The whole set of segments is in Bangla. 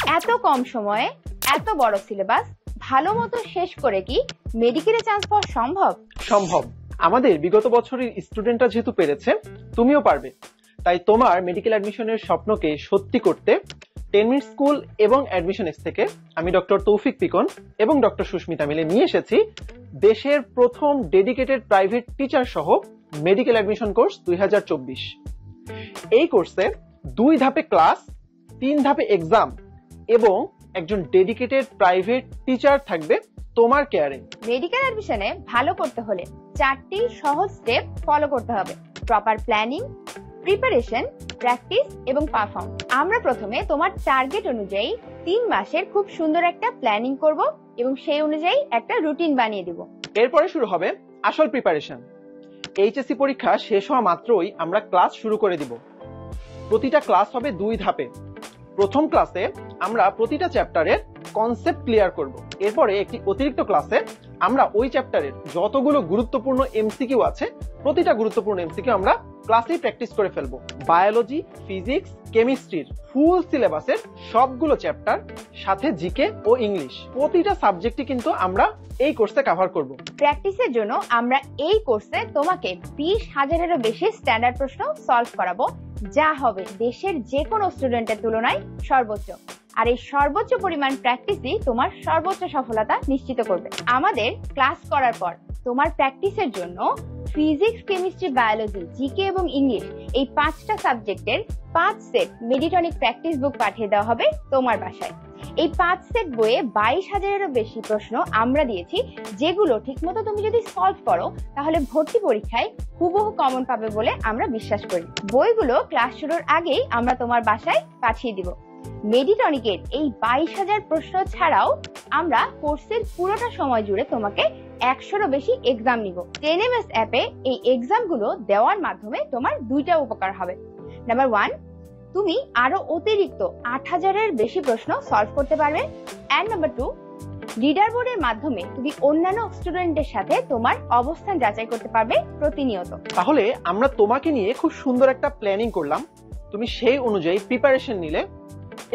এত কম সময়ে এত বড় সিলেবাস ভালো মতো শেষ করে কি মেডিকেলে চান্স পাওয়া সম্ভব? সম্ভব। আমাদের বিগত বছরের স্টুডেন্টরা যেহেতু পেরেছে, তুমিও পারবে। তাই তোমার মেডিকেল অ্যাডমিশনের স্বপ্নকে সত্যি করতে 10 মিনিট স্কুল এবং অ্যাডমিশনস থেকে আমি ডক্টর তৌফিক পিকন এবং ডক্টর সুস্মিতা মিলে নিয়ে এসেছি দেশের প্রথম ডেডিকেটেড প্রাইভেট টিচার সহ মেডিকেল অ্যাডমিশন কোর্স 2024। এই কোর্সে 2 ধাপে ক্লাস, 3 ধাপে এক্সাম এবং একজন ডেডিকেটেড প্রাইভেট টিচার থাকবে তোমার কেয়ারে। মেডিকেল অ্যাডমিশনে ভালো করতে হলে 4টি সহজ স্টেপ ফলো করতে হবে: প্রপার প্ল্যানিং, প্রিপারেশন, প্র্যাকটিস এবং পারফর্ম। আমরা প্রথমে তোমার টার্গেট অনুযায়ী 3 মাসের খুব সুন্দর একটা প্ল্যানিং করব এবং সেই অনুযায়ী একটা রুটিন বানিয়ে দিব। এরপরে শুরু হবে আসল প্রিপারেশন। এইচএসসি পরীক্ষা শেষ হওয়া মাত্রই আমরা ক্লাস শুরু করে দিব। প্রতিটা ক্লাস হবে 2 ধাপে। প্রথম ক্লাসে আমরা প্রতিটা চ্যাপ্টারের কনসেপ্ট ক্লিয়ার করব। এরপরে একটি অতিরিক্ত ক্লাসে আমরা ওই চ্যাপ্টারের যতগুলো গুরুত্বপূর্ণ এমসিকিউ আছে, প্রতিটা গুরুত্বপূর্ণ এমসিকিউ আমরা ক্লাসেই প্র্যাকটিস করে ফেলবো। বায়োলজি, ফিজিক্স, কেমিস্ট্রির ফুল সিলেবাসের সবগুলো চ্যাপ্টার, সাথে জিকে ও ইংলিশ, প্রতিটা সাবজেক্টই কিন্তু আমরা এই কোর্সে কভার করব। প্র্যাকটিসের জন্য আমরা এই কোর্সে তোমাকে 20,000-এরও বেশি স্ট্যান্ডার্ড প্রশ্ন সলভ করাবো, যা হবে দেশের যে কোনো স্টুডেন্টের তুলনায় সর্বোচ্চ। আর এই সর্বোচ্চ পরিমাণ প্র্যাকটিসই তোমার সর্বোচ্চ সফলতা নিশ্চিত করবে। আমাদের ক্লাস করার পর তোমার প্র্যাকটিসের জন্য ফিজিক্স, কেমিস্ট্রি, বায়োলজি, জিকে এবং ইংলিশ এই 5টা সাবজেক্টের 5 সেট মেডিটনিক প্র্যাকটিস বুক পাঠিয়ে দেওয়া হবে তোমার বাসায়। এই 5 সেট বইয়ে 22,000-এরও বেশি প্রশ্ন আমরা দিয়েছি, যেগুলো ঠিকমতো তুমি যদি সলভ করো তাহলে ভর্তি পরীক্ষায় হুবহু কমন পাবে বলে আমরা বিশ্বাস করি। বইগুলো ক্লাস শুরুর আগেই আমরা তোমার বাসায় পাঠিয়ে দিব। মেডিটনিকের এই 22,000 প্রশ্ন ছাড়াও আমরা কোর্সের পুরোটা সময় জুড়ে তোমাকে 100-এরও বেশি এক্সাম নিব। 10ms অ্যাপে এই এক্সামগুলো দেওয়ার মাধ্যমে তোমার 2টা উপকার হবে। নাম্বার 1, তুমি আরো অতিরিক্ত 8,000-এর বেশি প্রশ্ন সলভ করতে পারবে। এন্ড নাম্বার 2, লিডার বোর্ডের মাধ্যমে তুমি অন্যান্য স্টুডেন্টদের সাথে তোমার অবস্থান যাচাই করতে পারবে প্রতিনিয়ত। তাহলে আমরা তোমাকে নিয়ে খুব সুন্দর একটা প্ল্যানিং করলাম, তুমি সেই অনুযায়ী প্রিপারেশন নিলে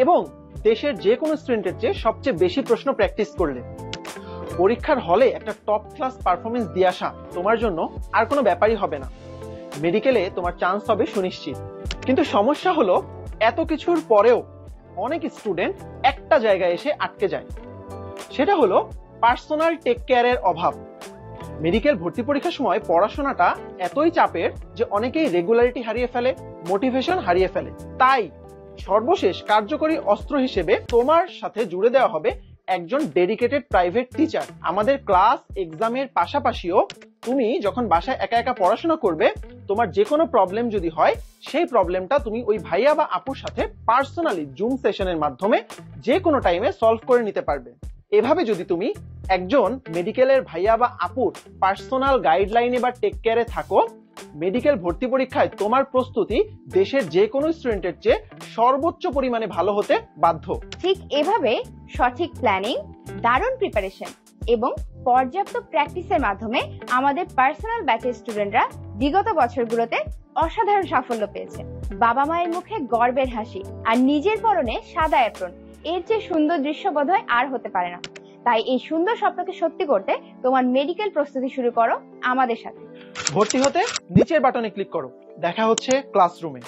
এবং দেশের যে কোনো স্টুডেন্টের চেয়ে সবচেয়ে বেশি প্রশ্ন প্র্যাকটিস করলে। পরীক্ষার হলে একটা টপ ক্লাস পারফরমেন্স দিয়ে আসা তোমার জন্য আর কোনো ব্যাপারই হবে না। মেডিকেলে তোমার চান্স হবে সুনিশ্চিত। কিন্তু সমস্যা হলো, এত কিছুর পরেও অনেক স্টুডেন্ট একটা জায়গায় এসে আটকে যায়। সেটা হলো পার্সোনাল টেক কেয়ারের অভাব। মেডিকেল ভর্তি পরীক্ষার সময় পড়াশোনাটা এতই চাপের যে অনেকেই রেগুলারিটি হারিয়ে ফেলে, মোটিভেশন হারিয়ে ফেলে। তাই সর্বশেষ কার্যকরী অস্ত্র হিসেবে তোমার সাথে জুড়ে দেওয়া হবে একজন ডেডিকেটেড প্রাইভেট টিচার। আমাদের ক্লাস, এক্সামের পাশাপাশিও তুমি যখন বাসায় একা একা পড়াশোনা করবে, তোমার যে কোনো প্রবলেম যদি হয়, সেই প্রবলেমটা তুমি ওই ভাইয়া বা আপুর সাথে পার্সোনালি জুম সেশনের মাধ্যমে যে কোনো টাইমে সলভ করে নিতে পারবে। এভাবে যদি তুমি একজন মেডিকেলের ভাইয়া বা আপুর পার্সোনাল গাইডলাইনে বা টেক কেয়ারে থাকো, মেডিকেল ভর্তি পরীক্ষায় তোমার প্রস্তুতি দেশের যে কোনো স্টুডেন্টের চেয়ে সর্বোচ্চ পরিমাণে ভালো হতে বাধ্য। ঠিক এভাবে সঠিক প্ল্যানিং, দারুণ প্রিপারেশন এবং পর্যাপ্ত প্র্যাকটিসের মাধ্যমে আমাদের পার্সোনাল ব্যাচের স্টুডেন্টরা বিগত বছরগুলোতে অসাধারণ সাফল্য পেয়েছে। বাবা মায়ের মুখে গর্বের হাসি আর নিজের পরনে সাদা অ্যাপ্রন, এর চেয়ে সুন্দর দৃশ্য বোধহয় আর হতে পারে না। তাই এই সুন্দর স্বপ্নকে সত্যি করতে তোমার মেডিকেল প্রস্তুতি শুরু করো আমাদের সাথে। ভর্তি হতে নিচের বাটনে ক্লিক করো। দেখা হচ্ছে ক্লাসরুমে।